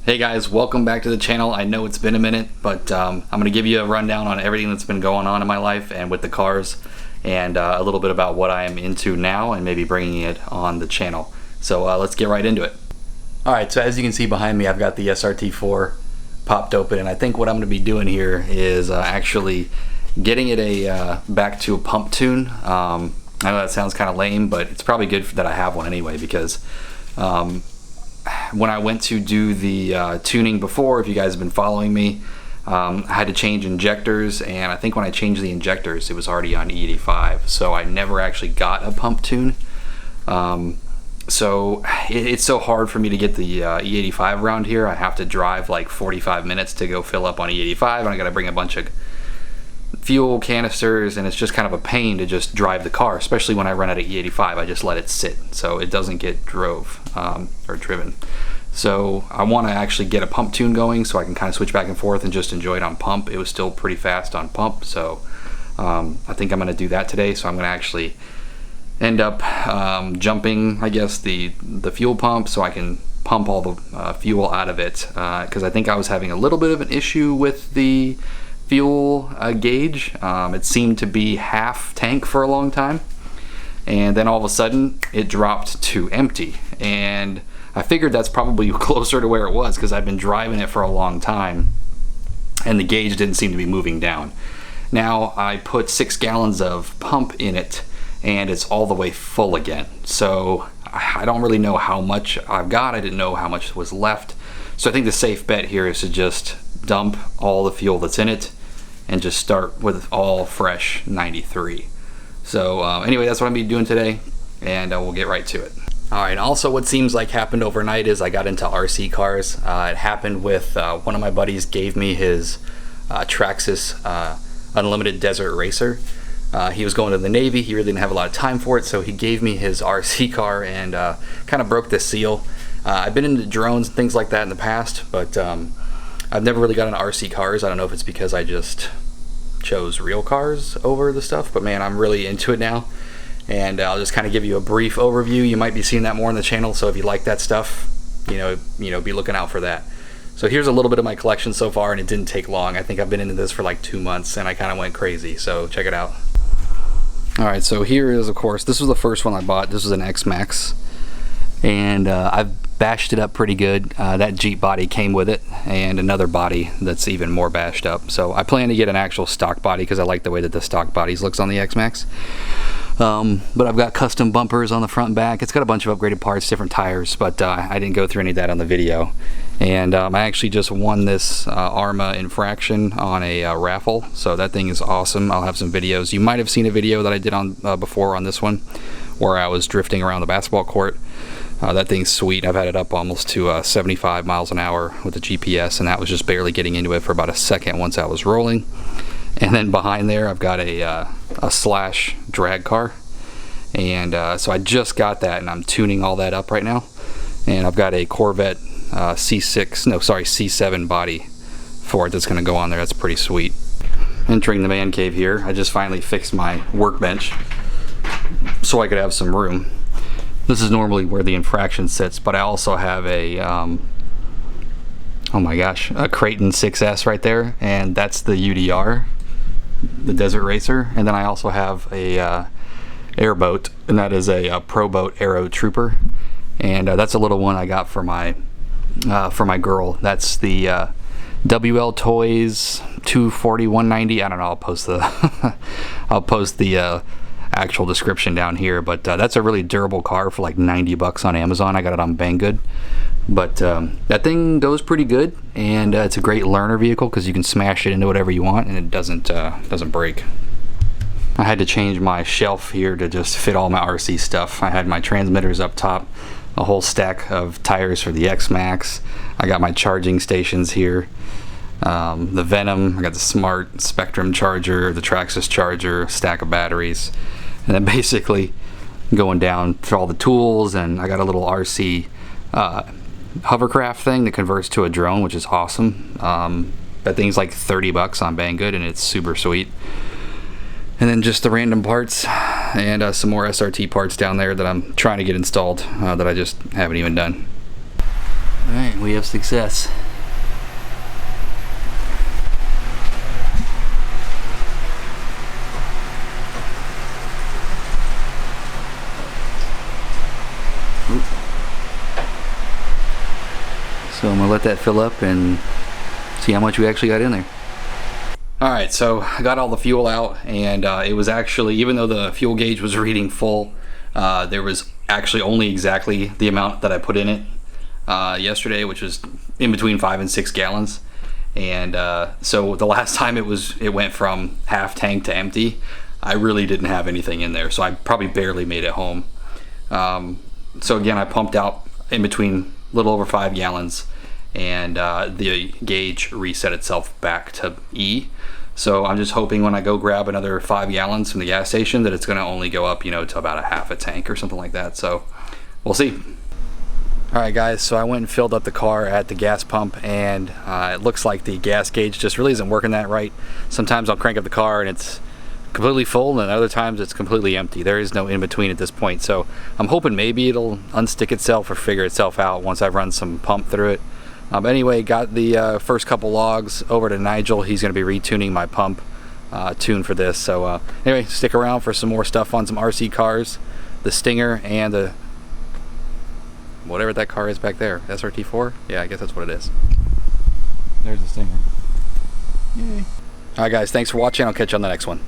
Hey guys, welcome back to the channel. I know it's been a minute, but I'm going to give you a rundown on everything that's been going on in my life and with the cars, and a little bit about what I am into now and maybe bringing it on the channel. So let's get right into it. Alright, so as you can see behind me, I've got the SRT4 popped open, and I think what I'm going to be doing here is actually getting it back to a pump tune. I know that sounds kind of lame, but it's probably good that I have one anyway, because when I went to do the tuning before, if you guys have been following me, I had to change injectors, and I think when I changed the injectors it was already on E85, so I never actually got a pump tune. So it's so hard for me to get the E85 around here. I have to drive like 45 minutes to go fill up on E85, and I gotta bring a bunch of fuel canisters, and it's just kind of a pain to just drive the car, especially when I run out of E85. I just let it sit so it doesn't get driven. So I want to actually get a pump tune going so I can kind of switch back and forth and just enjoy it on pump. It was still pretty fast on pump, so I think I'm going to do that today. So I'm going to actually end up jumping, I guess, the fuel pump so I can pump all the fuel out of it, because I think I was having a little bit of an issue with the fuel gauge. It seemed to be half tank for a long time, and then all of a sudden it dropped to empty, and I figured that's probably closer to where it was because I've been driving it for a long time and the gauge didn't seem to be moving down. Now I put 6 gallons of pump in it and it's all the way full again, so I don't really know how much I've got. I didn't know how much was left, so I think the safe bet here is to just dump all the fuel that's in it and just start with all fresh 93. So anyway, that's what I'm gonna be doing today, and we'll get right to it. Alright, also what seems like happened overnight is I got into RC cars. It happened with one of my buddies gave me his Traxxas Unlimited Desert Racer. He was going to the Navy. He really didn't have a lot of time for it, so he gave me his RC car and kind of broke the seal. I've been into drones and things like that in the past, but I've never really got into RC cars. I don't know if it's because I just chose real cars over the stuff, but man, I'm really into it now. And I'll just kind of give you a brief overview. You might be seeing that more on the channel, so if you like that stuff, you know, be looking out for that. So here's a little bit of my collection so far, and it didn't take long. I think I've been into this for like 2 months, and I kind of went crazy, so check it out. Alright, so here is, of course, this was the first one I bought. This was an X-Max, and I've bashed it up pretty good. That Jeep body came with it, and another body that's even more bashed up. So I plan to get an actual stock body because I like the way that the stock bodies looks on the X-Max. But I've got custom bumpers on the front and back. It's got a bunch of upgraded parts, different tires, but I didn't go through any of that on the video. And I actually just won this ARMA infraction on a raffle, so that thing is awesome. I'll have some videos. You might have seen a video that I did on before on this one where I was drifting around the basketball court. That thing's sweet. I've had it up almost to 75 miles an hour with the GPS, and that was just barely getting into it for about a second once I was rolling. And then behind there I've got a Slash drag car, and so I just got that and I'm tuning all that up right now, and I've got a Corvette C7 body for it that's going to go on there. That's pretty sweet. Entering the man cave here, I just finally fixed my workbench so I could have some room. This is normally where the infraction sits, but I also have a oh my gosh, a Creighton 6S right there, and that's the UDR, the Desert Racer. And then I also have a airboat, and that is a Pro Boat Aero Trooper, and that's a little one I got for my girl. That's the WL Toys 240 190. I don't know, I'll post the I'll post the actual description down here, but that's a really durable car for like 90 bucks on Amazon. I got it on Banggood, but that thing goes pretty good, and it's a great learner vehicle because you can smash it into whatever you want and it doesn't break. I had to change my shelf here to just fit all my RC stuff. I had my transmitters up top, a whole stack of tires for the X-Max. I got my charging stations here, the Venom, I got the Smart Spectrum charger, the Traxxas charger, stack of batteries, and then basically going down for all the tools. And I got a little RC hovercraft thing that converts to a drone, which is awesome. That thing's like 30 bucks on Banggood, and it's super sweet. And then just the random parts and some more SRT parts down there that I'm trying to get installed that I just haven't even done. Alright, we have success. So I'm gonna let that fill up and see how much we actually got in there. Alright, so I got all the fuel out, and it was actually, even though the fuel gauge was reading full, there was actually only exactly the amount that I put in it yesterday, which was in between 5 and 6 gallons. And so the last time it went from half tank to empty, I really didn't have anything in there, so I probably barely made it home. So again, I pumped out in between a little over 5 gallons, and the gauge reset itself back to E. So I'm just hoping when I go grab another 5 gallons from the gas station that it's going to only go up, you know, to about a half a tank or something like that. So we'll see. Alright guys, so I went and filled up the car at the gas pump, and it looks like the gas gauge just really isn't working that right. Sometimes I'll crank up the car and it's completely full, and other times it's completely empty. There is no in between at this point, so I'm hoping maybe it'll unstick itself or figure itself out once I run some pump through it. Anyway, got the first couple logs over to Nigel. He's going to be retuning my pump tune for this. So anyway, stick around for some more stuff on some RC cars, the Stinger and the whatever that car is back there, SRT4. Yeah, I guess that's what it is. There's the Stinger. Yay! All right, guys, thanks for watching. I'll catch you on the next one.